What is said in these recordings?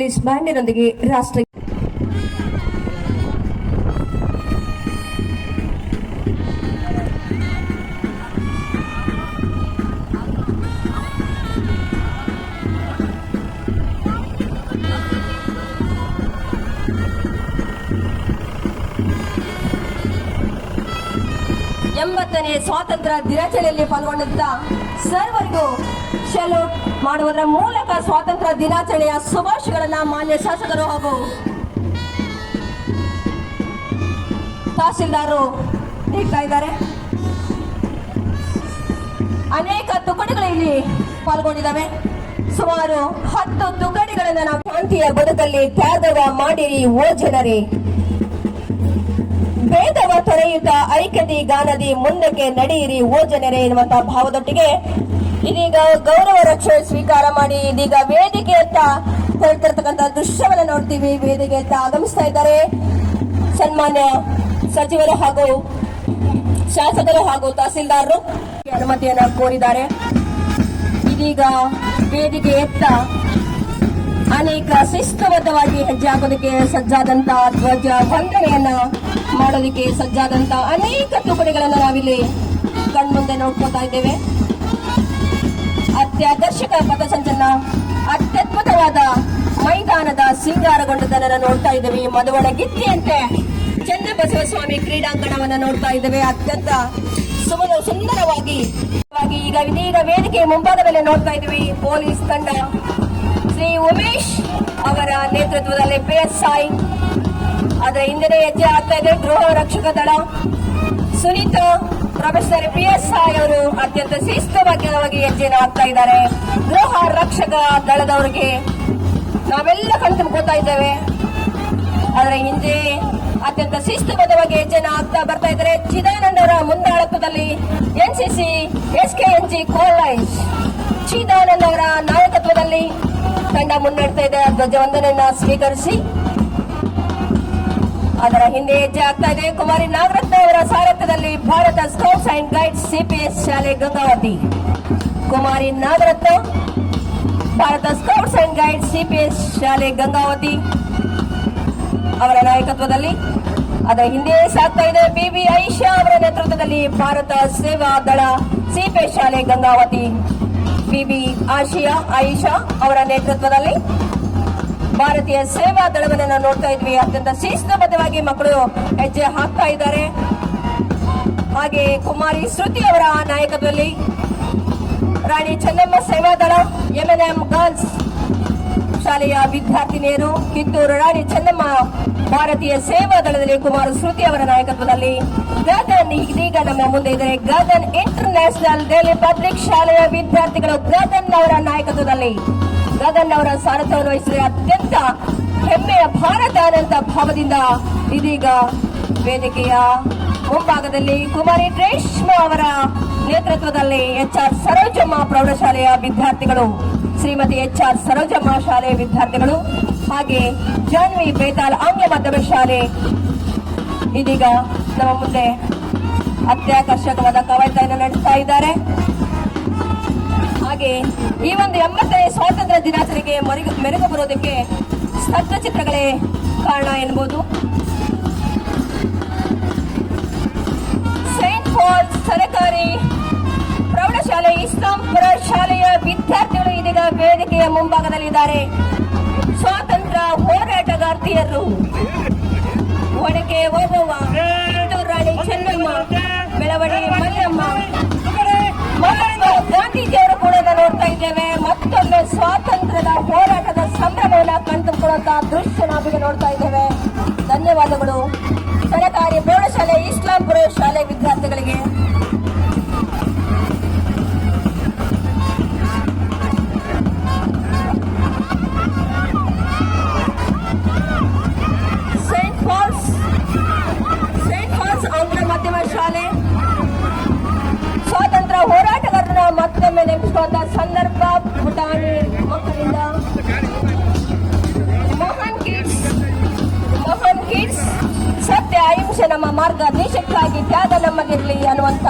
Police ಬ್ಯಾಂಡಿನೊಂದಿಗೆ ರಾಷ್ಟ್ರ ಎಂಬತ್ತನೇ ಸ್ವಾತಂತ್ರ್ಯ ದಿನಾಚರಣೆಯಲ್ಲಿ ಪಾಲ್ಗೊಂಡಂತ ಸರ್ವರಿಗೂ ಸೆಲ್ಯೂಟ್ ಮಾಡುವುದರ ಮೂಲಕ ಸ್ವಾತಂತ್ರ್ಯ ದಿನಾಚರಣೆಯ ಶುಭಾಶಯಗಳನ್ನ ಮಾನ್ಯ ಶಾಸಕರು ಹಾಗೂ ತಹಸೀಲ್ದಾರರು ನೀಡ್ತಾ ಇದ್ದಾರೆ. ಅನೇಕ ತುಕಡಿಗಳು ಇಲ್ಲಿ ಪಾಲ್ಗೊಂಡಿದ್ದಾವೆ. ಸುಮಾರು 10 ತುಕಡಿಗಳನ್ನ ನಾವು ಶಾಂತಿಯ ಬದುಕಲ್ಲಿ ತ್ಯಾಗವ ಮಾಡಿರಿ ಓ ಜನರೇ, ಭೇದವ ತೊರೆಯುತ್ತ ಐಕ್ಯತೆ ಗಾನದಿ ಮುಂದಕ್ಕೆ ನಡೆಯಿರಿ ಓ ಜನರೇ ಎನ್ನುವಂತಹ ಭಾವದೊಟ್ಟಿಗೆ ಇದೀಗ ಗೌರವ ರಕ್ಷಣೆ ಸ್ವೀಕಾರ ಮಾಡಿ ಇದೀಗ ವೇದಿಕೆ ಅಂತ ಹೇಳ್ತಿರ್ತಕ್ಕಂಥ ದೃಶ್ಯವನ್ನ ನೋಡ್ತೀವಿ. ವೇದಿಕೆ ಅಂತ ಆಗಮಿಸ್ತಾ ಇದ್ದಾರೆ ಸನ್ಮಾನ್ಯ ಸಚಿವರು ಹಾಗೂ ಶಾಸಕರು ಹಾಗೂ ತಹಸೀಲ್ದಾರರು ಅನುಮತಿಯನ್ನ ಕೋರಿದ್ದಾರೆ. ಇದೀಗ ವೇದಿಕೆ ಎತ್ತ ಅನೇಕ ಶಿಸ್ತುಬದ್ಧವಾಗಿ ಹೆಜ್ಜೆ ಹಾಕೋದಕ್ಕೆ ಸಜ್ಜಾದಂತ ಧ್ವಜ ವಂದನೆಯನ್ನ ಮಾಡೋದಕ್ಕೆ ಸಜ್ಜಾದಂತ ಅನೇಕ ತುಕಡಿಗಳನ್ನ ನಾವಿಲ್ಲಿ ಕಣ್ಮುಂದೆ ನೋಡ್ಕೊತಾ ಇದ್ದೇವೆ. ಅತ್ಯಾಕರ್ಷಕ ಪಥಸಂಚಲನ, ಅತ್ಯದ್ಭುತವಾದ ಮೈದಾನದ ಸಿಂಗಾರಗೊಂಡದನ್ನ ನೋಡ್ತಾ ಇದ್ದೇವೆ. ಮಧುವಣ ಗಿತ್ತಿಯಂತೆ ಚನ್ನಬಸವಸ್ವಾಮಿ ಕ್ರೀಡಾಂಗಣವನ್ನ ನೋಡ್ತಾ ಇದ್ದೇವೆ. ಅತ್ಯಂತ ಸುಂದರವಾಗಿ ಇದೀಗ ವೇದಿಕೆ ಮುಂಭಾಗದಲ್ಲಿ ನೋಡ್ತಾ ಇದ್ದೀವಿ. ಪೊಲೀಸ್ ತಂಡ ಶ್ರೀ ಉಮೇಶ್ ಅವರ ನೇತೃತ್ವದಲ್ಲಿ PSI, ಅದರ ಹಿಂದೆ ಹೆಜ್ಜೆ ಆಗ್ತಾ ಇದೆ ಗೃಹ ರಕ್ಷಕ ದಳ ಸುನೀತಾ ಪ್ರೊಫೆಸರ್ PSI ಅವರು ಅತ್ಯಂತ ಶಿಸ್ತುಬದ್ಧವಾಗಿ ಹೆಜ್ಜೆಯನ್ನು ಹಾಕ್ತಾ ಇದ್ದಾರೆ. ಗೃಹ ರಕ್ಷಕ ದಳದವರಿಗೆ ನಾವೆಲ್ಲ ಕಣ್ ತುಂಬ್ಕೋತಾ ಇದ್ದೇವೆ. ಅದರ ಹಿಂದೆ ಅತ್ಯಂತ ಶಿಸ್ತುಬದ್ಧವಾಗಿ ಹೆಜ್ಜೆಯನ್ನು ಹಾಕ್ತಾ ಬರ್ತಾ ಇದ್ದಾರೆ. ಚಿದಾನಂದ ಅವರ ಮುಂದಾಳತ್ವದಲ್ಲಿ NCC SKNG ಕಾಲೇಜ್ ಚಿದಾನಂದ ಅವರ ನಾಯಕತ್ವದಲ್ಲಿ ತಂಡ ಮುನ್ನಡೆತಾ ಇದೆ. ಧ್ವಜವಂದನೆಯನ್ನ ಸ್ವೀಕರಿಸಿ ಅದರ ಹಿಂದೆ ಹೆಜ್ಜೆ ಆಗ್ತಾ ಇದೆ. ಕುಮಾರಿ ನಾಗರತ್ನ ಅವರ ಸಾರಥ್ಯದಲ್ಲಿ Bharat scouts and guides CPS ಶಾಲೆ Gangavathi. Kumari Nagarathna, Bharat scouts and guides CPS ಶಾಲೆ ಗಂಗಾವತಿ ಅವರ ನಾಯಕತ್ವದಲ್ಲಿ ಅದರ ಹಿಂದೆ ಸಾಗ್ತಾ ಇದೆ. BB ಐಷಾ ಅವರ ನೇತೃತ್ವದಲ್ಲಿ ಭಾರತ ಸೇವಾ ದಳ CPS ಶಾಲೆ ಗಂಗಾವತಿ. BB ಐಷಾ ಅವರ ನೇತೃತ್ವದಲ್ಲಿ ಭಾರತೀಯ ಸೇವಾ ದಳವನ್ನು ನಾವು ನೋಡ್ತಾ ಇದ್ವಿ. ಅತ್ಯಂತ ಶಿಸ್ತುಬದ್ಧವಾಗಿ ಮಕ್ಕಳು ಹೆಜ್ಜೆ ಹಾಕ್ತಾ ಇದ್ದಾರೆ. ಹಾಗೆ ಕುಮಾರಿ ಶ್ರುತಿ ಅವರ ನಾಯಕತ್ವದಲ್ಲಿ ರಾಣಿ ಚೆನ್ನಮ್ಮ ಸೇವಾ ದಳ MNM ಗರ್ಲ್ಸ್ ಶಾಲೆಯ ವಿದ್ಯಾರ್ಥಿನಿಯರು, ಕಿತ್ತೂರು ರಾಣಿ ಚೆನ್ನಮ್ಮ ಭಾರತೀಯ ಸೇವಾ ದಳದಲ್ಲಿ ಕುಮಾರ ಶ್ರುತಿ ಅವರ ನಾಯಕತ್ವದಲ್ಲಿ ಗದನ್ ಇದೀಗ ನಮ್ಮ ಮುಂದೆ ಇದ್ದಾರೆ. ಗದನ್ ಇಂಟರ್ನ್ಯಾಷನಲ್ ಡೆಲ್ಲಿ ಪಬ್ಲಿಕ್ ಶಾಲೆಯ ವಿದ್ಯಾರ್ಥಿಗಳು ಗದನ್ ಅವರ ನಾಯಕತ್ವದಲ್ಲಿ ಗಗನ್ ಅವರ ಸಾರಥ್ಯವನ್ನು ವಹಿಸಿದರೆ ಅತ್ಯಂತ ಹೆಮ್ಮೆಯ ಭಾರತ ಅನ್ನಂತ ಭಾವದಿಂದ ಇದೀಗ ವೇದಿಕೆಯ ಮುಂಭಾಗದಲ್ಲಿ ಕುಮಾರಿ ರೇಷ್ಮಾ ಅವರ ನೇತೃತ್ವದಲ್ಲಿ HR ಸರೋಜಮ್ಮ ಪ್ರೌಢಶಾಲೆಯ ವಿದ್ಯಾರ್ಥಿಗಳು, ಶ್ರೀಮತಿ HR ಸರೋಜಮ್ಮ ಶಾಲೆಯ ವಿದ್ಯಾರ್ಥಿಗಳು ಹಾಗೆ ಜಾನ್ವಿ ಬೇತಾಲ್ ಆಂಗ್ಲ ಮಾಧ್ಯಮ ಶಾಲೆ ಇದೀಗ ನಮ್ಮ ಮುಂದೆ ಅತ್ಯಾಕರ್ಷಕವಾದ ಕವಾಯತನ್ನು ನಡೆಸ್ತಾ ಇದ್ದಾರೆ. ಹಾಗೆ ಈ ಒಂದು 80ನೇ ಸ್ವಾತಂತ್ರ್ಯ ದಿನಾಚರಣೆಗೆ ಮೆರುಗು ಬರೋದಕ್ಕೆ ಸ್ತಬ್ಧ ಚಿತ್ರಗಳೇ ಕಾರಣ ಎನ್ಬಹುದು. ಸೈಂಟ್ ಪಾಲ್ಸ್ ಸರ್ಕಾರಿ ಪ್ರೌಢಶಾಲೆ ಇಸ್ಲಾಂಪುರ ಶಾಲೆಯ ವಿದ್ಯಾರ್ಥಿಗಳು ಇದೀಗ ವೇದಿಕೆಯ ಮುಂಭಾಗದಲ್ಲಿದ್ದಾರೆ. ಸ್ವಾತಂತ್ರ್ಯ ಹೋರಾಟಗಾರ್ತಿಯರು ಒಣಕೆ ಓಬವ್ವ, ಕಿತ್ತೂರು ರಾಣಿ ಚೆನ್ನಮ್ಮ, ಬೆಳವಡಿ ಮಲ್ಲಮ್ಮ, ಮಹಾತ್ಮ ಗಾಂಧೀಜಿಯವರು ಕೂಡ ನೋಡ್ತಾ ಇದ್ದೇವೆ. ಮತ್ತೊಮ್ಮೆ ಸ್ವಾತಂತ್ರ್ಯದ ಹೋರಾಟದ ಸಂಭ್ರಮವನ್ನು ಕಣ್ತುಕೊಳ್ಳುವಂತಹ ದೃಶ್ಯ ನಾವೀಗ ನೋಡ್ತಾ ಇದ್ದೇವೆ. ಧನ್ಯವಾದಗಳು ಸರ್ಕಾರಿ ಪ್ರೌಢಶಾಲೆ ಇಸ್ಲಾಂಪುರ ಶಾಲೆ ವಿದ್ಯಾರ್ಥಿಗಳಿಗೆ. ಸೈಂಟ್ ಪಾಲ್ಸ್ ಆಂಗ್ಲ ಮಾಧ್ಯಮ ಶಾಲೆ ಸ್ವಾತಂತ್ರ್ಯ ಹೋರಾಟಗಾರರ ಮತ್ತೊಮ್ಮೆ ನೆನಪಿಸುವಂತಹ ಸಂದರ್ಭ. ಪುಟಾಣಿ ಮಕ್ಕಳಿಂದ ಮಹಾನ್ ಕಿಡ್ಸ್ ಸತ್ಯ ಅಹಿಂಸೆ ನಮ್ಮ ಮಾರ್ಗ, ದೇಶಕ್ಕಾಗಿ ತ್ಯಾಗ ನಮ್ಮದಿರಲಿ ಅನ್ನುವಂತ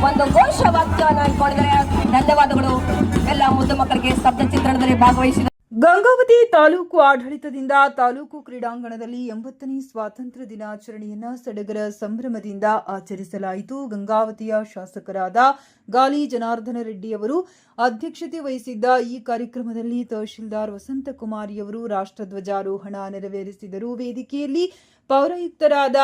ಒಂದು ಘೋಷವಾಕ್ಯವನ್ನು ಇಟ್ಕೊಂಡಿದ್ದಾರೆ. ಧನ್ಯವಾದಗಳು ಎಲ್ಲ ಮುದ್ದು ಮಕ್ಕಳಿಗೆ ಸ್ತಬ್ಧ ಚಿತ್ರಣದಲ್ಲಿ ಭಾಗವಹಿಸಿದ ಗಂಗಾವತಿ ತಾಲೂಕು ಆಡಳಿತದಿಂದ ತಾಲೂಕು ಕ್ರೀಡಾಂಗಣದಲ್ಲಿ 80ನೇ ಸ್ವಾತಂತ್ರ್ಯ ದಿನಾಚರಣೆಯನ್ನು ಸಡಗರ ಸಂಭ್ರಮದಿಂದ ಆಚರಿಸಲಾಯಿತು. ಗಂಗಾವತಿಯ ಶಾಸಕರಾದ ಗಾಲಿ ಜನಾರ್ದನ ರೆಡ್ಡಿ ಅವರು ಅಧ್ಯಕ್ಷತೆ ವಹಿಸಿದ್ದ ಈ ಕಾರ್ಯಕ್ರಮದಲ್ಲಿ ತಹಶೀಲ್ದಾರ್ ವಸಂತಕುಮಾರಿಯವರು ರಾಷ್ಟ್ರಧ್ವಜಾರೋಹಣ ನೆರವೇರಿಸಿದರು. ವೇದಿಕೆಯಲ್ಲಿ ಪೌರಾಯುಕ್ತರಾದ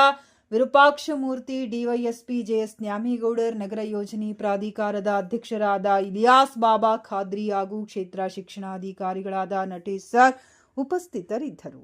ವಿರೂಪಾಕ್ಷಮೂರ್ತಿ, ಡಿವೈಎಸ್ಪಿ ಜೆಎಸ್ ನ್ಯಾಮೇಗೌಡರ್, ನಗರ ಯೋಜನೆ ಪ್ರಾಧಿಕಾರದ ಅಧ್ಯಕ್ಷರಾದ ಇಲಿಯಾಸ್ ಬಾಬಾ ಖಾದ್ರಿ ಹಾಗೂ ಕ್ಷೇತ್ರ ಶಿಕ್ಷಣಾಧಿಕಾರಿಗಳಾದ ನಟೇಶ್ ಸರ್ ಉಪಸ್ಥಿತರಿದ್ದರು.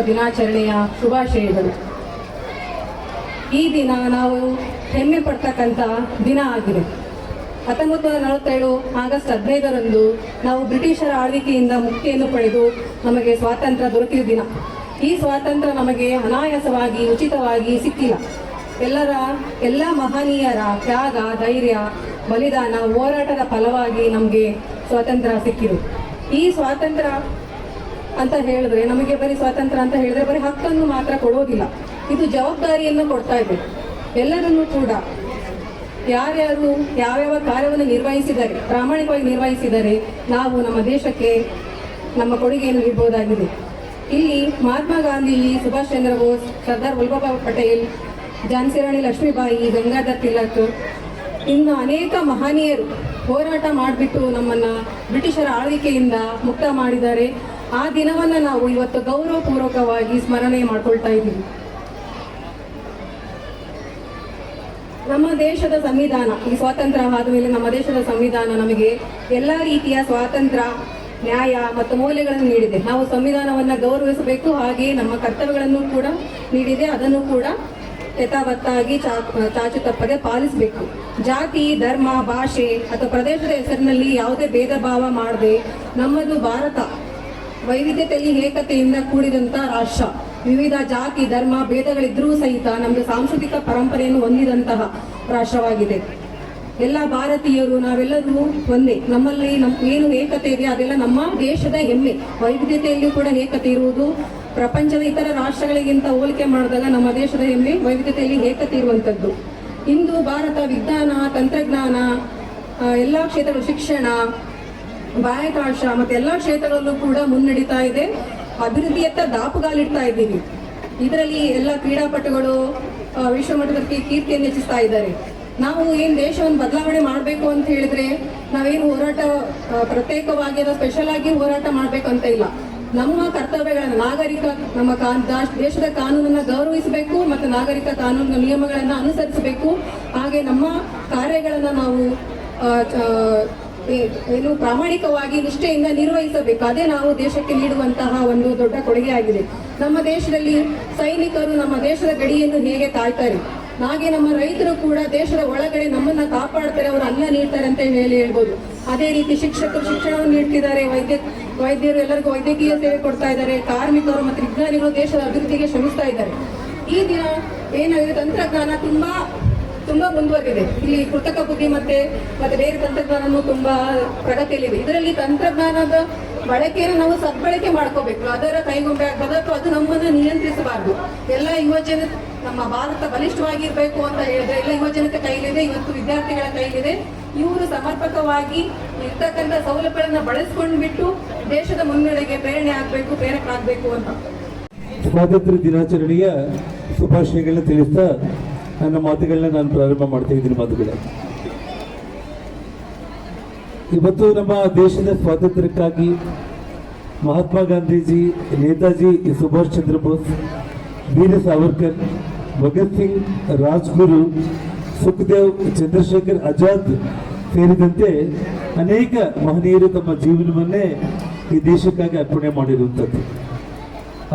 ದಿನಾಚರಣೆಯ ಶುಭಾಶಯಗಳು. ಈ ದಿನ ನಾವು ಹೆಮ್ಮೆ ಪಡ್ತಕ್ಕಂಥ ದಿನ ಆಗಿದೆ. 1947 ಆಗಸ್ಟ್ 15ರಂದು ನಾವು ಬ್ರಿಟಿಷರ ಆಳ್ವಿಕೆಯಿಂದ ಮುಕ್ತಿಯನ್ನು ಪಡೆದು ನಮಗೆ ಸ್ವಾತಂತ್ರ್ಯ ದೊರಕಿದ ದಿನ. ಈ ಸ್ವಾತಂತ್ರ್ಯ ನಮಗೆ ಅನಾಯಾಸವಾಗಿ ಉಚಿತವಾಗಿ ಸಿಕ್ಕಿಲ್ಲ. ಎಲ್ಲ ಮಹನೀಯರ ತ್ಯಾಗ, ಧೈರ್ಯ, ಬಲಿದಾನ, ಹೋರಾಟದ ಫಲವಾಗಿ ನಮಗೆ ಸ್ವಾತಂತ್ರ್ಯ ಸಿಕ್ಕಿದೆ. ಈ ಸ್ವಾತಂತ್ರ್ಯ ಅಂತ ಹೇಳಿದ್ರೆ ನಮಗೆ ಬರೀ ಸ್ವಾತಂತ್ರ್ಯ ಅಂತ ಹೇಳಿದ್ರೆ ಬರೀ ಹಕ್ಕನ್ನು ಮಾತ್ರ ಕೊಡೋದಿಲ್ಲ, ಇದು ಜವಾಬ್ದಾರಿಯನ್ನು ಕೊಡ್ತಾ ಇದೆ. ಎಲ್ಲರನ್ನೂ ಕೂಡ ಯಾರ್ಯಾರು ಯಾವ್ಯಾವ ಕಾರ್ಯವನ್ನು ನಿರ್ವಹಿಸಿದ್ದಾರೆ, ಪ್ರಾಮಾಣಿಕವಾಗಿ ನಿರ್ವಹಿಸಿದರೆ ನಾವು ನಮ್ಮ ದೇಶಕ್ಕೆ ನಮ್ಮ ಕೊಡುಗೆಯನ್ನು ನೀಡಬಹುದಾಗಿದೆ. ಇಲ್ಲಿ ಮಹಾತ್ಮ ಗಾಂಧೀಜಿ, ಸುಭಾಷ್ ಚಂದ್ರ ಬೋಸ್, ಸರ್ದಾರ್ ವಲ್ಲಭಭಾಯ್ ಪಟೇಲ್, ಝಾನ್ಸಿ ರಾಣಿ ಲಕ್ಷ್ಮೀಬಾಯಿ, ಗಂಗಾಧರ್ ತಿಲಕ್, ಇನ್ನು ಅನೇಕ ಮಹನೀಯರು ಹೋರಾಟ ಮಾಡಿಬಿಟ್ಟು ನಮ್ಮನ್ನು ಬ್ರಿಟಿಷರ ಆಳ್ವಿಕೆಯಿಂದ ಮುಕ್ತ ಮಾಡಿದ್ದಾರೆ. ಆ ದಿನವನ್ನು ನಾವು ಇವತ್ತು ಗೌರವಪೂರ್ವಕವಾಗಿ ಸ್ಮರಣೆ ಮಾಡ್ಕೊಳ್ತಾ ಇದ್ದೀವಿ. ನಮ್ಮ ದೇಶದ ಸಂವಿಧಾನ, ಈ ಸ್ವಾತಂತ್ರ್ಯ ಆದ ಮೇಲೆ ನಮ್ಮ ದೇಶದ ಸಂವಿಧಾನ ನಮಗೆ ಎಲ್ಲ ರೀತಿಯ ಸ್ವಾತಂತ್ರ್ಯ, ನ್ಯಾಯ ಮತ್ತು ಮೌಲ್ಯಗಳನ್ನು ನೀಡಿದೆ. ನಾವು ಸಂವಿಧಾನವನ್ನು ಗೌರವಿಸಬೇಕು, ಹಾಗೆಯೇ ನಮ್ಮ ಕರ್ತವ್ಯಗಳನ್ನು ಕೂಡ ನೀಡಿದೆ. ಅದನ್ನು ಕೂಡ ಯಥಾವತ್ತಾಗಿ ಚಾಚು ತಪ್ಪದೆ ಪಾಲಿಸಬೇಕು. ಜಾತಿ, ಧರ್ಮ, ಭಾಷೆ ಅಥವಾ ಪ್ರದೇಶದ ಹೆಸರಿನಲ್ಲಿ ಯಾವುದೇ ಭೇದ ಭಾವ ಮಾಡದೆ ನಮ್ಮದು ಭಾರತ ವೈವಿಧ್ಯತೆಯಲ್ಲಿ ಏಕತೆಯಿಂದ ಕೂಡಿದಂಥ ರಾಷ್ಟ್ರ. ವಿವಿಧ ಜಾತಿ, ಧರ್ಮ, ಭೇದಗಳಿದ್ರೂ ಸಹಿತ ನಮ್ಮದು ಸಾಂಸ್ಕೃತಿಕ ಪರಂಪರೆಯನ್ನು ಹೊಂದಿದಂತಹ ರಾಷ್ಟ್ರವಾಗಿದೆ. ಎಲ್ಲ ಭಾರತೀಯರು ನಾವೆಲ್ಲರೂ ಒಂದೇ. ನಮ್ಮಲ್ಲಿ ಏನು ಏಕತೆ ಇದೆ ಅದೆಲ್ಲ ನಮ್ಮ ದೇಶದ ಹೆಮ್ಮೆ. ವೈವಿಧ್ಯತೆಯಲ್ಲಿಯೂ ಕೂಡ ಏಕತೆ ಇರುವುದು. ಪ್ರಪಂಚದ ಇತರ ರಾಷ್ಟ್ರಗಳಿಗಿಂತ ಹೋಲಿಕೆ ಮಾಡಿದಾಗ ನಮ್ಮ ದೇಶದ ಹೆಮ್ಮೆ ವೈವಿಧ್ಯತೆಯಲ್ಲಿ ಏಕತೆ ಇರುವಂಥದ್ದು. ಇಂದು ಭಾರತ ವಿಜ್ಞಾನ, ತಂತ್ರಜ್ಞಾನ, ಎಲ್ಲ ಕ್ಷೇತ್ರಗಳು, ಶಿಕ್ಷಣ, ಬಾಹ್ಯಾಕಾಶ ಮತ್ತು ಎಲ್ಲ ಕ್ಷೇತ್ರಗಳಲ್ಲೂ ಕೂಡ ಮುನ್ನಡೀತಾ ಇದೆ. ಅಭಿವೃದ್ಧಿಯತ್ತ ದಾಪುಗಾಲಿಡ್ತಾ ಇದ್ದೀವಿ. ಇದರಲ್ಲಿ ಎಲ್ಲ ಕ್ರೀಡಾಪಟುಗಳು ವಿಶ್ವಮಟ್ಟದಲ್ಲಿ ಕೀರ್ತಿಯನ್ನು ಹೆಚ್ಚಿಸ್ತಾ ಇದ್ದಾರೆ. ನಾವು ಏನು ದೇಶವನ್ನು ಬದಲಾವಣೆ ಮಾಡಬೇಕು ಅಂತ ಹೇಳಿದ್ರೆ ನಾವೇನು ಹೋರಾಟ ಪ್ರತ್ಯೇಕವಾಗಿ ಅಥವಾ ಸ್ಪೆಷಲ್ ಆಗಿ ಹೋರಾಟ ಮಾಡಬೇಕು ಅಂತ ಇಲ್ಲ. ನಮ್ಮ ಕರ್ತವ್ಯಗಳನ್ನು ನಮ್ಮ ದೇಶದ ಕಾನೂನನ್ನು ಗೌರವಿಸಬೇಕು ಮತ್ತು ನಾಗರಿಕ ಕಾನೂನಿನ ನಿಯಮಗಳನ್ನು ಅನುಸರಿಸಬೇಕು. ಹಾಗೆ ನಮ್ಮ ಕಾರ್ಯಗಳನ್ನು ನಾವು ಏನು ಪ್ರಾಮಾಣಿಕವಾಗಿ ನಿಷ್ಠೆಯಿಂದ ನಿರ್ವಹಿಸಬೇಕು. ಅದೇ ನಾವು ದೇಶಕ್ಕೆ ನೀಡುವಂತಹ ಒಂದು ದೊಡ್ಡ ಕೊಡುಗೆ ಆಗಿದೆ. ನಮ್ಮ ದೇಶದಲ್ಲಿ ಸೈನಿಕರು ನಮ್ಮ ದೇಶದ ಗಡಿಯನ್ನು ಹೇಗೆ ಕಾಯ್ತಾರೆ, ಹಾಗೆ ನಮ್ಮ ರೈತರು ಕೂಡ ದೇಶದ ಒಳಗಡೆ ನಮ್ಮನ್ನ ಕಾಪಾಡ್ತಾರೆ, ಅವರು ಅನ್ನ ನೀಡ್ತಾರೆ ಅಂತ ಹೇಳ್ಬೋದು. ಅದೇ ರೀತಿ ಶಿಕ್ಷಕರು ಶಿಕ್ಷಣವನ್ನು ನೀಡ್ತಿದ್ದಾರೆ, ವೈದ್ಯರು ಎಲ್ಲರಿಗೂ ವೈದ್ಯಕೀಯ ಸೇವೆ ಕೊಡ್ತಾ ಇದ್ದಾರೆ, ಕಾರ್ಮಿಕರು ಮತ್ತು ವಿಜ್ಞಾನಿಗಳು ದೇಶದ ಅಭಿವೃದ್ಧಿಗೆ ಶ್ರಮಿಸ್ತಾ ಇದ್ದಾರೆ. ಈ ದಿನ ಏನಾಗಿದೆ, ತಂತ್ರಜ್ಞಾನ ತುಂಬಾ ಮುಂದುವರೆದಿದೆ. ಇಲ್ಲಿ ಕೃತಕ ಬುದ್ಧಿಮತ್ತೆ ಮತ್ತೆ ಬೇರೆ ತಂತ್ರಜ್ಞಾನವನ್ನು ತುಂಬಾ ಪ್ರಗತಿಯಲ್ಲಿದೆ. ಇದರಲ್ಲಿ ತಂತ್ರಜ್ಞಾನದ ಬಳಕೆಯನ್ನು ನಾವು ಸದ್ಬಳಕೆ ಮಾಡ್ಕೋಬೇಕು. ಅದರ ಕೈಗೊಂಬೆ ಆಗಬಾರ್ದು, ಅದು ನಮ್ಮನ್ನು ನಿಯಂತ್ರಿಸಬಾರ್ದು. ಎಲ್ಲ ಯುವಜನ ನಮ್ಮ ಭಾರತ ಬಲಿಷ್ಠವಾಗಿರ್ಬೇಕು ಅಂತ ಹೇಳಿದ್ರೆ ಎಲ್ಲ ಯುವಜನತೆ ಕೈಲಿದೆ, ಇವತ್ತು ವಿದ್ಯಾರ್ಥಿಗಳ ಕೈಲಿದೆ. ಇವರು ಸಮರ್ಪಕವಾಗಿ ಇರ್ತಕ್ಕಂಥ ಸೌಲಭ್ಯಗಳನ್ನ ಬಳಸ್ಕೊಂಡು ಬಿಟ್ಟು ದೇಶದ ಮುನ್ನಡೆಗೆ ಪ್ರೇರಕರಾಗಬೇಕು ಅಂತ. ಸ್ವಾತಂತ್ರ್ಯ ದಿನಾಚರಣೆಯ ಶುಭಾಶಯಗಳನ್ನ ತಿಳಿಸ್ತಾ ನನ್ನ ಮಾತುಗಳನ್ನ ನಾನು ಪ್ರಾರಂಭ ಮಾಡ್ತಾ ಇದ್ದೀನಿ. ಮಾತುಗಳ ಇವತ್ತು ನಮ್ಮ ದೇಶದ ಸ್ವಾತಂತ್ರ್ಯಕ್ಕಾಗಿ ಮಹಾತ್ಮ ಗಾಂಧೀಜಿ, ನೇತಾಜಿ ಸುಭಾಷ್ ಚಂದ್ರ ಬೋಸ್, ವೀರ ಸಾವರ್ಕರ್, ಭಗತ್ ಸಿಂಗ್, ರಾಜ್ಗುರು, ಸುಖದೇವ್, ಚಂದ್ರಶೇಖರ್ ಆಜಾದ್ ಸೇರಿದಂತೆ ಅನೇಕ ಮಹನೀಯರು ತಮ್ಮ ಜೀವನವನ್ನೇ ಈ ದೇಶಕ್ಕಾಗಿ ಅರ್ಪಣೆ ಮಾಡಿರುವಂಥದ್ದು.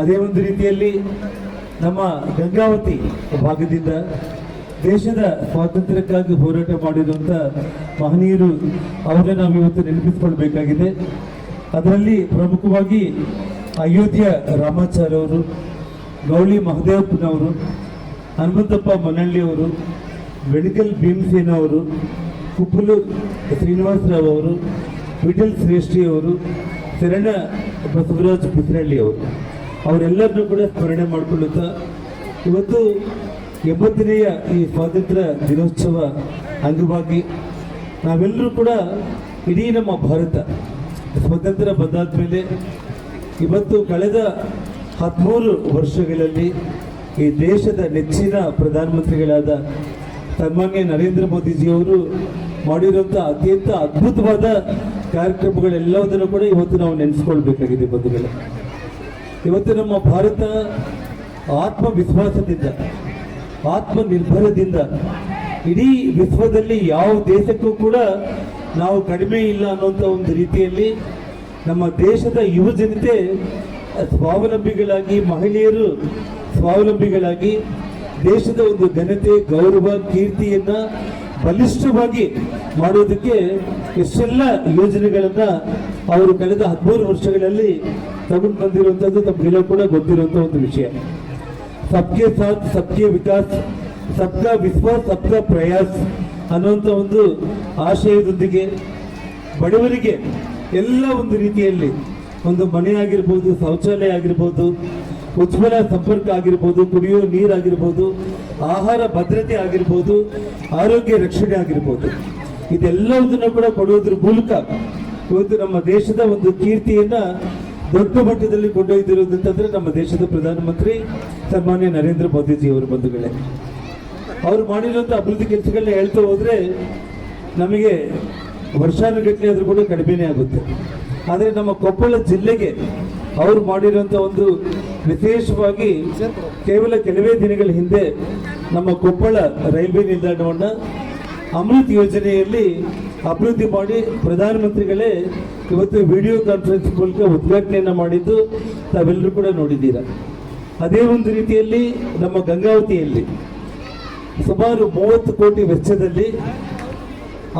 ಅದೇ ಒಂದು ರೀತಿಯಲ್ಲಿ ನಮ್ಮ ಗಂಗಾವತಿ ಭಾಗದಿಂದ ದೇಶದ ಸ್ವಾತಂತ್ರ್ಯಕ್ಕಾಗಿ ಹೋರಾಟ ಮಾಡಿರುವಂಥ ಮಹನೀಯರು ಅವರನ್ನು ನಾವು ಇವತ್ತು ನೆನಪಿಸಿಕೊಳ್ಬೇಕಾಗಿದೆ. ಅದರಲ್ಲಿ ಪ್ರಮುಖವಾಗಿ ಅಯೋಧ್ಯ ರಾಮಾಚಾರ್ಯ ಅವರು, ಗೌಳಿ ಮಹದೇವಪ್ಪನವರು, ಹನುಮಂತಪ್ಪ ಮನಹಳ್ಳಿಯವರು, ಬೆಳಗಲ್ ಭೀಮಸೇನ ಅವರು, ಕುಪ್ಪಲು ಶ್ರೀನಿವಾಸರಾವ್ ಅವರು, ವಿಠಲ್ ಶ್ರೇಷ್ಠಿ ಅವರು, ಶರಣ ಬಸವರಾಜ್ ಪುತ್ರಹಳ್ಳಿ ಅವರು, ಅವರೆಲ್ಲರನ್ನೂ ಕೂಡ ಸ್ಮರಣೆ ಮಾಡಿಕೊಳ್ಳುತ್ತಾ ಇವತ್ತು 80ನೇ ಈ ಸ್ವಾತಂತ್ರ್ಯ ದಿನೋತ್ಸವ ಅಂಗವಾಗಿ ನಾವೆಲ್ಲರೂ ಕೂಡ ಇಡೀ ನಮ್ಮ ಭಾರತ ಸ್ವತಂತ್ರ ಬಂದಾದ ಮೇಲೆ ಇವತ್ತು ಕಳೆದ 13 ವರ್ಷಗಳಲ್ಲಿ ಈ ದೇಶದ ನೆಚ್ಚಿನ ಪ್ರಧಾನಮಂತ್ರಿಗಳಾದ ಸನ್ಮಾನ್ಯ ನರೇಂದ್ರ ಮೋದಿಜಿಯವರು ಮಾಡಿರುವಂಥ ಅತ್ಯಂತ ಅದ್ಭುತವಾದ ಕಾರ್ಯಕ್ರಮಗಳೆಲ್ಲದನ್ನು ಕೂಡ ಇವತ್ತು ನಾವು ನೆನೆಸ್ಕೊಳ್ಬೇಕಾಗಿದೆ ಬಂಧುಗಳೇ. ಇವತ್ತು ನಮ್ಮ ಭಾರತ ಆತ್ಮವಿಶ್ವಾಸದಿಂದ, ಆತ್ಮನಿರ್ಭರದಿಂದ ಇಡೀ ವಿಶ್ವದಲ್ಲಿ ಯಾವ ದೇಶಕ್ಕೂ ಕೂಡ ನಾವು ಕಡಿಮೆ ಇಲ್ಲ ಅನ್ನುವಂಥ ಒಂದು ರೀತಿಯಲ್ಲಿ ನಮ್ಮ ದೇಶದ ಯುವ ಜನತೆ ಸ್ವಾವಲಂಬಿಗಳಾಗಿ, ಮಹಿಳೆಯರು ಸ್ವಾವಲಂಬಿಗಳಾಗಿ ದೇಶದ ಒಂದು ಘನತೆ, ಗೌರವ, ಕೀರ್ತಿಯನ್ನ ಬಲಿಷ್ಠವಾಗಿ ಮಾಡೋದಕ್ಕೆ ಎಷ್ಟೆಲ್ಲ ಯೋಜನೆಗಳನ್ನ ಅವರು ಕಳೆದ 13 ವರ್ಷಗಳಲ್ಲಿ ತಗೊಂಡು ಬಂದಿರುವಂಥದ್ದು ತಮಗೆಲ್ಲ ಕೂಡ ಗೊತ್ತಿರುವಂಥ ಒಂದು ವಿಷಯ. ಸಬ್ಕೆ ಸಾಥ್ ಸಬ್ಕೆ ವಿಕಾಸ್, ಸಬ್ಕಾ ವಿಶ್ವಾಸ್ ಸಬ್ಕಾ ಪ್ರಯಾಸ್ ಅನ್ನುವಂಥ ಒಂದು ಆಶಯದೊಂದಿಗೆ ಬಡವರಿಗೆ ಎಲ್ಲ ಒಂದು ರೀತಿಯಲ್ಲಿ ಒಂದು ಮನೆ ಆಗಿರ್ಬೋದು, ಶೌಚಾಲಯ ಆಗಿರ್ಬೋದು, ಉಜ್ವಲ ಸಂಪರ್ಕ ಆಗಿರ್ಬೋದು, ಕುಡಿಯುವ ನೀರಾಗಿರ್ಬೋದು, ಆಹಾರ ಭದ್ರತೆ ಆಗಿರ್ಬೋದು, ಆರೋಗ್ಯ ರಕ್ಷಣೆ ಆಗಿರ್ಬೋದು, ಇದೆಲ್ಲದನ್ನು ಕೂಡ ಕೊಡುವುದರ ಮೂಲಕ ಇವತ್ತು ನಮ್ಮ ದೇಶದ ಒಂದು ಕೀರ್ತಿಯನ್ನ ದೊಡ್ಡ ಮಟ್ಟದಲ್ಲಿ ಕೊಂಡೊಯ್ದಿರುವುದಂತಂದ್ರೆ ನಮ್ಮ ದೇಶದ ಪ್ರಧಾನಮಂತ್ರಿ ಸನ್ಮಾನ್ಯ ನರೇಂದ್ರ ಮೋದಿಜಿಯವರು ಬಂಧುಗಳೇ. ಅವರು ಮಾಡಿರುವಂಥ ಅಭಿವೃದ್ಧಿ ಕೆಲಸಗಳನ್ನ ಹೇಳ್ತಾ ಹೋದ್ರೆ ನಮಗೆ ವರ್ಷಾನುಗಟ್ಟಲೆ ಆದರೂ ಕೂಡ ಕಡಿಮೆನೇ ಆಗುತ್ತೆ. ಆದರೆ ನಮ್ಮ ಕೊಪ್ಪಳ ಜಿಲ್ಲೆಗೆ ಅವರು ಮಾಡಿರುವಂಥ ಒಂದು ವಿಶೇಷವಾಗಿ ಕೇವಲ ಕೆಲವೇ ದಿನಗಳ ಹಿಂದೆ ನಮ್ಮ ಕೊಪ್ಪಳ ರೈಲ್ವೆ ನಿಲ್ದಾಣವನ್ನು ಅಮೃತ್ ಯೋಜನೆಯಲ್ಲಿ ಅಭಿವೃದ್ಧಿ ಮಾಡಿ ಪ್ರಧಾನಮಂತ್ರಿಗಳೇ ಇವತ್ತು ವಿಡಿಯೋ ಕಾನ್ಫರೆನ್ಸ್ ಮೂಲಕ ಉದ್ಘಾಟನೆಯನ್ನು ಮಾಡಿದ್ದು ತಾವೆಲ್ಲರೂ ಕೂಡ ನೋಡಿದ್ದೀರಾ. ಅದೇ ಒಂದು ರೀತಿಯಲ್ಲಿ ನಮ್ಮ ಗಂಗಾವತಿಯಲ್ಲಿ ಸುಮಾರು 30 ಕೋಟಿ ವೆಚ್ಚದಲ್ಲಿ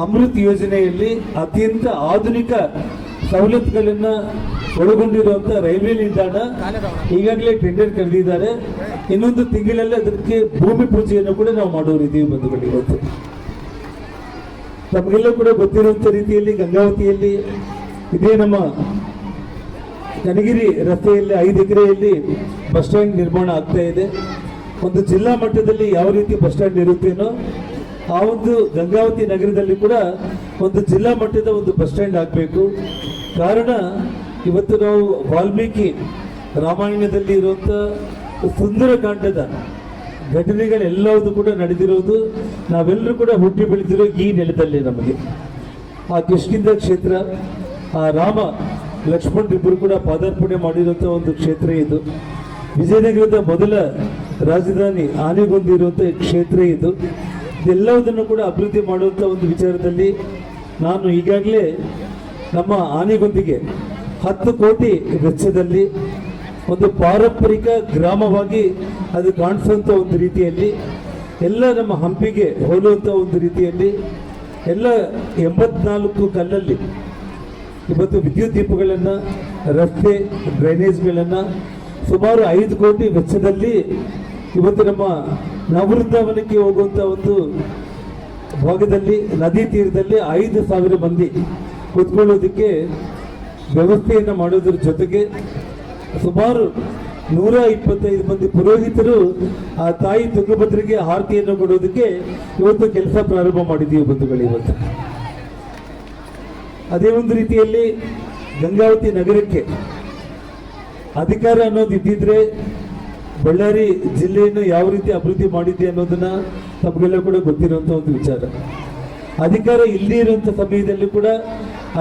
ಅಮೃತ್ ಯೋಜನೆಯಲ್ಲಿ ಅತ್ಯಂತ ಆಧುನಿಕ ಸವಲತ್ತುಗಳನ್ನು ಒಳಗೊಂಡಿರುವಂಥ ರೈಲ್ವೆ ನಿಲ್ದಾಣ ಈಗಾಗಲೇ ಟೆಂಡರ್ ಕರೆದಿದ್ದಾರೆ. ಇನ್ನೊಂದು ತಿಂಗಳಲ್ಲಿ ಅದಕ್ಕೆ ಭೂಮಿ ಪೂಜೆಯನ್ನು ಕೂಡ ನಾವು ಮಾಡೋರಿದ್ದೀವಿ ಬಂಧುಗಳು. ಇವತ್ತು ನಮಗೆಲ್ಲ ಕೂಡ ಗೊತ್ತಿರುವಂಥ ರೀತಿಯಲ್ಲಿ ಗಂಗಾವತಿಯಲ್ಲಿ ಇದೇ ನಮ್ಮ ಕನಗಿರಿ ರಸ್ತೆಯಲ್ಲಿ 5 ಎಕರೆಯಲ್ಲಿ ಬಸ್ ಸ್ಟ್ಯಾಂಡ್ ನಿರ್ಮಾಣ ಆಗ್ತಾ ಇದೆ. ಒಂದು ಜಿಲ್ಲಾ ಮಟ್ಟದಲ್ಲಿ ಯಾವ ರೀತಿ ಬಸ್ ಸ್ಟ್ಯಾಂಡ್ ಇರುತ್ತೇನೋ ಆ ಒಂದು ಗಂಗಾವತಿ ನಗರದಲ್ಲಿ ಕೂಡ ಒಂದು ಜಿಲ್ಲಾ ಮಟ್ಟದ ಒಂದು ಬಸ್ ಸ್ಟ್ಯಾಂಡ್ ಆಗಬೇಕು. ಕಾರಣ ಇವತ್ತು ನಾವು ವಾಲ್ಮೀಕಿ ರಾಮಾಯಣದಲ್ಲಿ ಇರುವಂಥ ಸುಂದರಕಾಂಡದ ಘಟನೆಗಳೆಲ್ಲವೂ ಕೂಡ ನಡೆದಿರೋದು ನಾವೆಲ್ಲರೂ ಕೂಡ ಹುಟ್ಟಿ ಬೆಳೆದಿರೋ ಈ ನೆಲದಲ್ಲಿ. ನಮಗೆ ಆ ಕಿಷ್ಕಿಂಧ ಕ್ಷೇತ್ರ, ಆ ರಾಮ ಲಕ್ಷ್ಮಣರಿಬ್ಬರು ಕೂಡ ಪಾದಾರ್ಪಣೆ ಮಾಡಿರುವಂಥ ಒಂದು ಕ್ಷೇತ್ರ ಇದು. ವಿಜಯನಗರದ ಮೊದಲ ರಾಜಧಾನಿ ಆನೆಗೊಂದಿರುವಂಥ ಕ್ಷೇತ್ರ ಇದು. ಇದೆಲ್ಲವುದನ್ನು ಕೂಡ ಅಭಿವೃದ್ಧಿ ಮಾಡುವಂಥ ಒಂದು ವಿಚಾರದಲ್ಲಿ ನಾನು ಈಗಾಗಲೇ ನಮ್ಮ ಆನೆಗೊಂದಿಗೆ 10 ಕೋಟಿ ವೆಚ್ಚದಲ್ಲಿ ಒಂದು ಪಾರಂಪರಿಕ ಗ್ರಾಮವಾಗಿ ಅದು ಕಾಣಿಸುವಂಥ ಒಂದು ರೀತಿಯಲ್ಲಿ, ಎಲ್ಲ ನಮ್ಮ ಹಂಪಿಗೆ ಹೋಲುವಂಥ ಒಂದು ರೀತಿಯಲ್ಲಿ, ಎಲ್ಲ 84 ಕಲ್ಲಲ್ಲಿ ಇವತ್ತು ವಿದ್ಯುತ್ ದೀಪಗಳನ್ನು, ರಸ್ತೆ ಡ್ರೈನೇಜ್ಗಳನ್ನು ಸುಮಾರು 5 ಕೋಟಿ ವೆಚ್ಚದಲ್ಲಿ ಇವತ್ತು ನಮ್ಮ ನವವೃಂದಾವನಕ್ಕೆ ಹೋಗುವಂಥ ಒಂದು ಭಾಗದಲ್ಲಿ ನದಿ ತೀರದಲ್ಲಿ 5,000 ಮಂದಿ ಕೂತ್ಕೊಳ್ಳೋದಕ್ಕೆ ವ್ಯವಸ್ಥೆಯನ್ನು ಮಾಡೋದ್ರ ಜೊತೆಗೆ ಸುಮಾರು 125 ಮಂದಿ ಪುರೋಹಿತರು ಆ ತಾಯಿ ತುಂಗಭದ್ರೆಗೆ ಆರತಿಯನ್ನು ಕೊಡೋದಕ್ಕೆ ಇವತ್ತು ಕೆಲಸ ಪ್ರಾರಂಭ ಮಾಡಿದ್ದೀವಿ ಬಂಧುಗಳು. ಇವತ್ತು ಅದೇ ಒಂದು ರೀತಿಯಲ್ಲಿ ಗಂಗಾವತಿ ನಗರಕ್ಕೆ ಅಧಿಕಾರ ಅನ್ನೋದು ಇದ್ದಿದ್ರೆ ಬಳ್ಳಾರಿ ಜಿಲ್ಲೆಯನ್ನು ಯಾವ ರೀತಿ ಅಭಿವೃದ್ಧಿ ಮಾಡಿದ್ದೆ ಅನ್ನೋದನ್ನ ತಮಗೆಲ್ಲ ಕೂಡ ಗೊತ್ತಿರುವಂಥ ಒಂದು ವಿಚಾರ. ಅಧಿಕಾರ ಇಲ್ಲದೇ ಇರುವಂಥ ಸಮಯದಲ್ಲಿ ಕೂಡ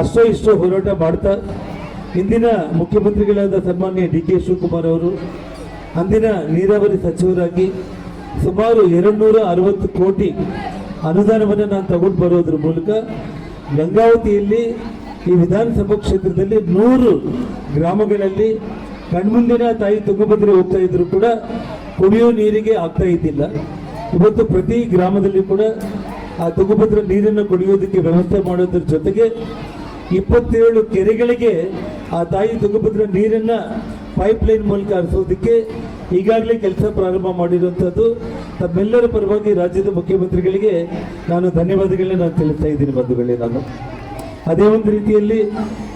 ಅಷ್ಟೋ ಇಷ್ಟೋ ಹೋರಾಟ ಮಾಡ್ತಾ ಇಂದಿನ ಮುಖ್ಯಮಂತ್ರಿಗಳಾದ ಸನ್ಮಾನ್ಯ DK ಶಿವಕುಮಾರ್ ಅವರು ಅಂದಿನ ನೀರಾವರಿ ಸಚಿವರಾಗಿ ಸುಮಾರು 260 ಕೋಟಿ ಅನುದಾನವನ್ನು ನಾನು ತಗೊಂಡು ಬರೋದ್ರ ಮೂಲಕ ಗಂಗಾವತಿಯಲ್ಲಿ ಈ ವಿಧಾನಸಭಾ ಕ್ಷೇತ್ರದಲ್ಲಿ 100 ಗ್ರಾಮಗಳಲ್ಲಿ ಕಣ್ಮುಂದಿನ ತಾಯಿ ತುಂಗಭದ್ರೆ ಹೋಗ್ತಾ ಇದ್ರು ಕೂಡ ಕುಡಿಯೋ ನೀರಿಗೆ ಆಗ್ತಾ ಇದ್ದಿಲ್ಲ. ಇವತ್ತು ಪ್ರತಿ ಗ್ರಾಮದಲ್ಲಿ ಕೂಡ ಆ ತುಂಗಭದ್ರಾ ನೀರನ್ನು ಕುಡಿಯೋದಕ್ಕೆ ವ್ಯವಸ್ಥೆ ಮಾಡೋದ್ರ ಜೊತೆಗೆ 27 ಕೆರೆಗಳಿಗೆ ಆ ತಾಯಿ ತುಂಗಭದ್ರಾ ನೀರನ್ನ ಪೈಪ್ ಲೈನ್ ಮೂಲಕ ಹರಿಸೋದಕ್ಕೆ ಈಗಾಗಲೇ ಕೆಲಸ ಪ್ರಾರಂಭ ಮಾಡಿರುವಂಥದ್ದು. ತಮ್ಮೆಲ್ಲರ ಪರವಾಗಿ ರಾಜ್ಯದ ಮುಖ್ಯಮಂತ್ರಿಗಳಿಗೆ ನಾನು ಧನ್ಯವಾದಗಳನ್ನ ನಾನು ತಿಳಿಸ್ತಾ ಇದ್ದೀನಿ ಬಂಧುಗಳೇ. ನಾನು ಅದೇ ಒಂದು ರೀತಿಯಲ್ಲಿ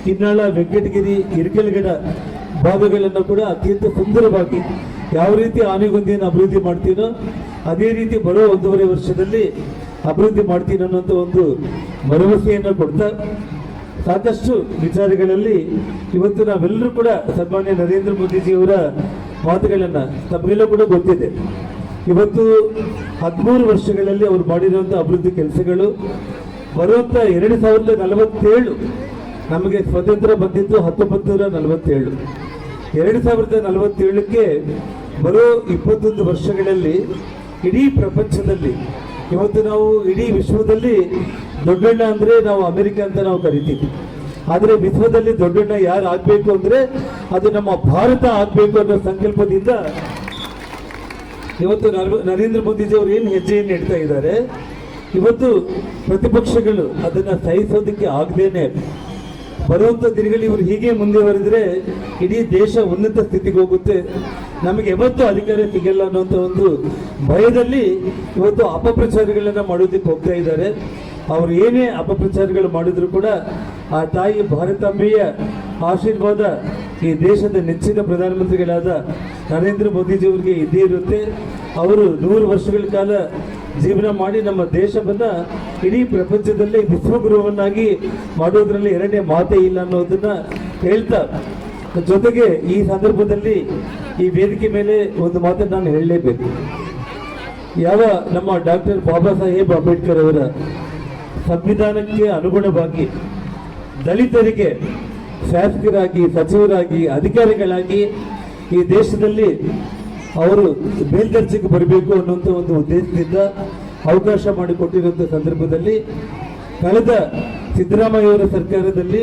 ಕಿನ್ನಾಳ, ವೆಂಕಟಗಿರಿ, ಇರ್ಕಲಗಡ ಭಾಗಗಳನ್ನು ಕೂಡ ಅತ್ಯಂತ ಸುಂದರವಾಗಿ ಯಾವ ರೀತಿ ಆನೆಗೊಂದಿಯನ್ನು ಅಭಿವೃದ್ಧಿ ಮಾಡ್ತೀನೋ ಅದೇ ರೀತಿ ಬರೋ 1.5 ವರ್ಷದಲ್ಲಿ ಅಭಿವೃದ್ಧಿ ಮಾಡ್ತೀನಿ ಅನ್ನೋಂಥ ಒಂದು ಭರವಸೆಯನ್ನು ಕೊಡ್ತಾ ಸಾಕಷ್ಟು ವಿಚಾರಗಳಲ್ಲಿ ಇವತ್ತು ನಾವೆಲ್ಲರೂ ಕೂಡ ಸನ್ಮಾನ್ಯ ನರೇಂದ್ರ ಮೋದಿಜಿಯವರ ಮಾತುಗಳನ್ನು ತಮಗೆಲ್ಲ ಕೂಡ ಗೊತ್ತಿದೆ. ಇವತ್ತು 13 ವರ್ಷಗಳಲ್ಲಿ ಅವರು ಮಾಡಿರುವಂಥ ಅಭಿವೃದ್ಧಿ ಕೆಲಸಗಳು ಬರುವಂಥ 2047 ನಮಗೆ ಸ್ವತಂತ್ರ ಬಂದಿದ್ದು 1947. 2047ಕ್ಕೆ ಬರೋ 21 ವರ್ಷಗಳಲ್ಲಿ ಇಡೀ ಪ್ರಪಂಚದಲ್ಲಿ ಇವತ್ತು ನಾವು ಇಡೀ ವಿಶ್ವದಲ್ಲಿ ದೊಡ್ಡಣ್ಣ ಅಂದರೆ ನಾವು ಅಮೆರಿಕ ಅಂತ ನಾವು ಕರಿತೀವಿ. ಆದರೆ ವಿಶ್ವದಲ್ಲಿ ದೊಡ್ಡಣ್ಣ ಯಾರು ಆಗ್ಬೇಕು ಅಂದ್ರೆ ಅದು ನಮ್ಮ ಭಾರತ ಆಗ್ಬೇಕು ಅನ್ನೋ ಸಂಕಲ್ಪದಿಂದ ಇವತ್ತು ನರೇಂದ್ರ ಮೋದಿಜಿ ಅವರು ಏನು ಹೆಜ್ಜೆಯನ್ನು ಇಡ್ತಾ ಇದ್ದಾರೆ. ಇವತ್ತು ಪ್ರತಿಪಕ್ಷಗಳು ಅದನ್ನ ಸಹಿಸೋದಕ್ಕೆ ಆಗದೇನೆ ಬರುವಂತ ದಿನಗಳು ಇವರು ಹೀಗೆ ಮುಂದುವರೆದ್ರೆ ಇಡೀ ದೇಶ ಉನ್ನತ ಸ್ಥಿತಿಗೆ ಹೋಗುತ್ತೆ, ನಮಗೆ ಯಾವತ್ತೂ ಅಧಿಕಾರ ಸಿಗಲ್ಲ ಅನ್ನೋಂಥ ಒಂದು ಭಯದಲ್ಲಿ ಇವತ್ತು ಅಪಪ್ರಚಾರಗಳನ್ನ ಮಾಡೋದಕ್ಕೆ ಹೋಗ್ತಾ ಇದ್ದಾರೆ. ಅವರು ಏನೇ ಅಪಪ್ರಚಾರಗಳು ಮಾಡಿದ್ರು ಕೂಡ ಆ ತಾಯಿ ಭಾರತಾಂಬೆಯ ಆಶೀರ್ವಾದ ಈ ದೇಶದ ನೆಚ್ಚಿನ ಪ್ರಧಾನಮಂತ್ರಿಗಳಾದ ನರೇಂದ್ರ ಮೋದಿಜಿಯವರಿಗೆ ಇದ್ದೇ ಇರುತ್ತೆ. ಅವರು 100 ವರ್ಷಗಳ ಕಾಲ ಜೀವನ ಮಾಡಿ ನಮ್ಮ ದೇಶವನ್ನ ಇಡೀ ಪ್ರಪಂಚದಲ್ಲೇ ವಿಶ್ವಗುರುವನ್ನಾಗಿ ಮಾಡೋದ್ರಲ್ಲಿ ಎರಡನೇ ಮಾತೇ ಇಲ್ಲ ಅನ್ನೋದನ್ನ ಹೇಳ್ತಾ, ಜೊತೆಗೆ ಈ ಸಂದರ್ಭದಲ್ಲಿ ಈ ವೇದಿಕೆ ಮೇಲೆ ಒಂದು ಮಾತನ್ನು ನಾನು ಹೇಳಲೇಬೇಕು. ಯಾವ ನಮ್ಮ ಡಾಕ್ಟರ್ ಬಾಬಾ ಸಾಹೇಬ್ ಅಂಬೇಡ್ಕರ್ ಅವರ ಸಂವಿಧಾನಕ್ಕೆ ಅನುಗುಣವಾಗಿ ದಲಿತರಿಗೆ ಶಾಸಕರಾಗಿ, ಸಚಿವರಾಗಿ, ಅಧಿಕಾರಿಗಳಾಗಿ ಈ ದೇಶದಲ್ಲಿ ಅವರು ಮೇಲ್ದರ್ಜೆಗೆ ಬರಬೇಕು ಅನ್ನುವಂಥ ಒಂದು ಉದ್ದೇಶದಿಂದ ಅವಕಾಶ ಮಾಡಿಕೊಟ್ಟಿರುವಂಥ ಸಂದರ್ಭದಲ್ಲಿ ಕಳೆದ ಸಿದ್ದರಾಮಯ್ಯವರ ಸರ್ಕಾರದಲ್ಲಿ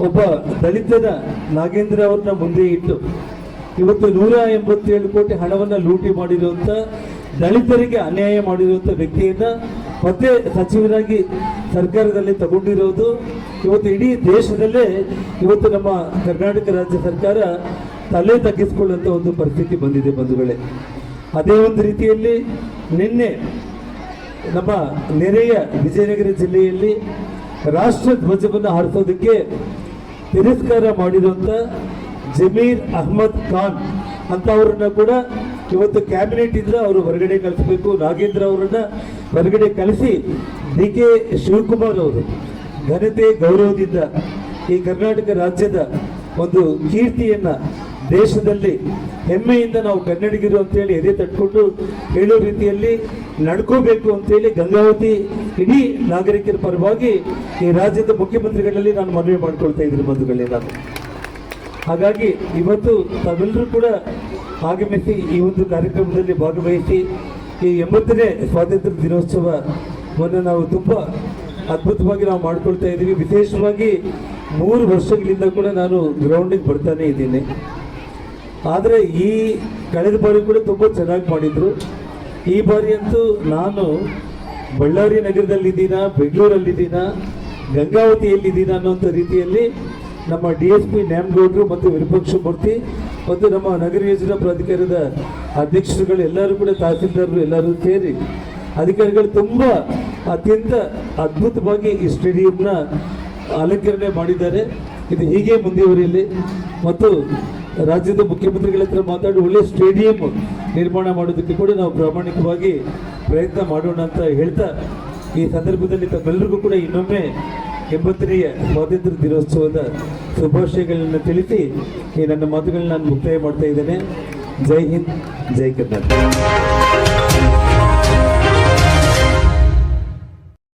ಒಬ್ಬ ದಲಿತನ ನಾಗೇಂದ್ರ ಅವ್ರನ್ನ ಮುಂದೆ ಇಟ್ಟು ಇವತ್ತು 187 ಕೋಟಿ ಹಣವನ್ನು ಲೂಟಿ ಮಾಡಿರುವಂಥ, ದಲಿತರಿಗೆ ಅನ್ಯಾಯ ಮಾಡಿರುವಂಥ ವ್ಯಕ್ತಿಯನ್ನ ಮತ್ತೆ ಸಚಿವರಾಗಿ ಸರ್ಕಾರದಲ್ಲಿ ತಗೊಂಡಿರೋದು ಇವತ್ತು ಇಡೀ ದೇಶದಲ್ಲೇ ಇವತ್ತು ನಮ್ಮ ಕರ್ನಾಟಕ ರಾಜ್ಯ ಸರ್ಕಾರ ತಲೆ ತಗ್ಗಿಸಿಕೊಳ್ಳುವಂಥ ಒಂದು ಪರಿಸ್ಥಿತಿ ಬಂದಿದೆ ಬಂಧುಗಳೇ. ಅದೇ ಒಂದು ರೀತಿಯಲ್ಲಿ ನಿನ್ನೆ ನಮ್ಮ ನೆರೆಯ ವಿಜಯನಗರ ಜಿಲ್ಲೆಯಲ್ಲಿ ರಾಷ್ಟ್ರ ಧ್ವಜವನ್ನು ಹಾರಿಸೋದಕ್ಕೆ ತಿರಸ್ಕಾರ ಮಾಡಿರುವಂಥ ಜಮೀರ್ ಅಹ್ಮದ್ ಖಾನ್ ಅಂತ ಅವರನ್ನ ಕೂಡ ಇವತ್ತು ಕ್ಯಾಬಿನೆಟ್ ಇಂದ ಅವರು ಹೊರಗಡೆ ಕಳಿಸಬೇಕು, ನಾಗೇಂದ್ರ ಅವರನ್ನ ಹೊರಗಡೆ ಕಳಿಸಿ DK ಶಿವಕುಮಾರ್ ಅವರು ಘನತೆ ಗೌರವದಿಂದ ಈ ಕರ್ನಾಟಕ ರಾಜ್ಯದ ಒಂದು ಕೀರ್ತಿಯನ್ನ ದೇಶದಲ್ಲಿ ಹೆಮ್ಮೆಯಿಂದ ನಾವು ಕನ್ನಡಿಗರು ಅಂತೇಳಿ ಎದೆ ತಟ್ಕೊಂಡು ಹೇಳೋ ರೀತಿಯಲ್ಲಿ ನಡ್ಕೋಬೇಕು ಅಂತೇಳಿ ಗಂಗಾವತಿ ಇಡೀ ನಾಗರಿಕರ ಪರವಾಗಿ ಈ ರಾಜ್ಯದ ಮುಖ್ಯಮಂತ್ರಿಗಳಲ್ಲಿ ನಾನು ಮನವಿ ಮಾಡ್ಕೊಳ್ತಾ ಇದ್ದೀನಿ ಬಂಧುಗಳೇ. ನಾನು ಹಾಗಾಗಿ ಇವತ್ತು ತಾವೆಲ್ಲರೂ ಕೂಡ ಆಗಮಿಸಿ ಈ ಒಂದು ಕಾರ್ಯಕ್ರಮದಲ್ಲಿ ಭಾಗವಹಿಸಿ ಈ 80ನೇ ಸ್ವಾತಂತ್ರ್ಯ ದಿನೋತ್ಸವವನ್ನು ನಾವು ತುಂಬ ಅದ್ಭುತವಾಗಿ ನಾವು ಮಾಡ್ಕೊಳ್ತಾ ಇದ್ದೀವಿ. ವಿಶೇಷವಾಗಿ 3 ವರ್ಷಗಳಿಂದ ಕೂಡ ನಾನು ಗ್ರೌಂಡಿಗೆ ಬರ್ತಾನೆ ಇದ್ದೀನಿ. ಆದರೆ ಈ ಕಳೆದ ಬಾರಿ ಕೂಡ ತುಂಬ ಚೆನ್ನಾಗಿ ಮಾಡಿದ್ರು. ಈ ಬಾರಿ ಅಂತೂ ನಾನು ಬಳ್ಳಾರಿ ನಗರದಲ್ಲಿದ್ದೀನಾ, ಬೆಂಗಳೂರಲ್ಲಿದ್ದೀನಾ, ಗಂಗಾವತಿಯಲ್ಲಿದ್ದೀನಾ ಅನ್ನೋಂಥ ರೀತಿಯಲ್ಲಿ ನಮ್ಮ DSP ನ್ಯಾಮಗೌಡರು ಮತ್ತು ವಿರೂಪಾಕ್ಷ ಮೂರ್ತಿ ಮತ್ತು ನಮ್ಮ ನಗರ ಯೋಜನಾ ಪ್ರಾಧಿಕಾರದ ಅಧ್ಯಕ್ಷರುಗಳು ಎಲ್ಲರೂ ಕೂಡ ತಹಸೀಲ್ದಾರರು ಎಲ್ಲರೂ ಸೇರಿ ಅಧಿಕಾರಿಗಳು ತುಂಬ ಅತ್ಯಂತ ಅದ್ಭುತವಾಗಿ ಈ ಸ್ಟೇಡಿಯಂನ ಅಲಂಕರಣೆ ಮಾಡಿದ್ದಾರೆ. ಇದು ಹೀಗೆ ಮುಂದುವರಿಯಲಿ ಮತ್ತು ರಾಜ್ಯದ ಮುಖ್ಯಮಂತ್ರಿಗಳ ಹತ್ರ ಮಾತಾಡಿ ಒಳ್ಳೆಯ ಸ್ಟೇಡಿಯಂ ನಿರ್ಮಾಣ ಮಾಡೋದಕ್ಕೆ ಕೂಡ ನಾವು ಪ್ರಾಮಾಣಿಕವಾಗಿ ಪ್ರಯತ್ನ ಮಾಡೋಣ ಅಂತ ಹೇಳ್ತಾ ಈ ಸಂದರ್ಭದಲ್ಲಿ ತಮ್ಮೆಲ್ಲರಿಗೂ ಕೂಡ ಇನ್ನೊಮ್ಮೆ 80ನೇ ಸ್ವಾತಂತ್ರ್ಯ ದಿನೋತ್ಸವದ ಶುಭಾಶಯಗಳನ್ನು ತಿಳಿಸಿ ಈ ನನ್ನ ಮಾತುಗಳನ್ನ ನಾನು ಮುಕ್ತಾಯ ಮಾಡ್ತಾ ಇದ್ದೇನೆ. ಜೈ ಹಿಂದ್, ಜೈ ಕರ್ನಾಟಕ.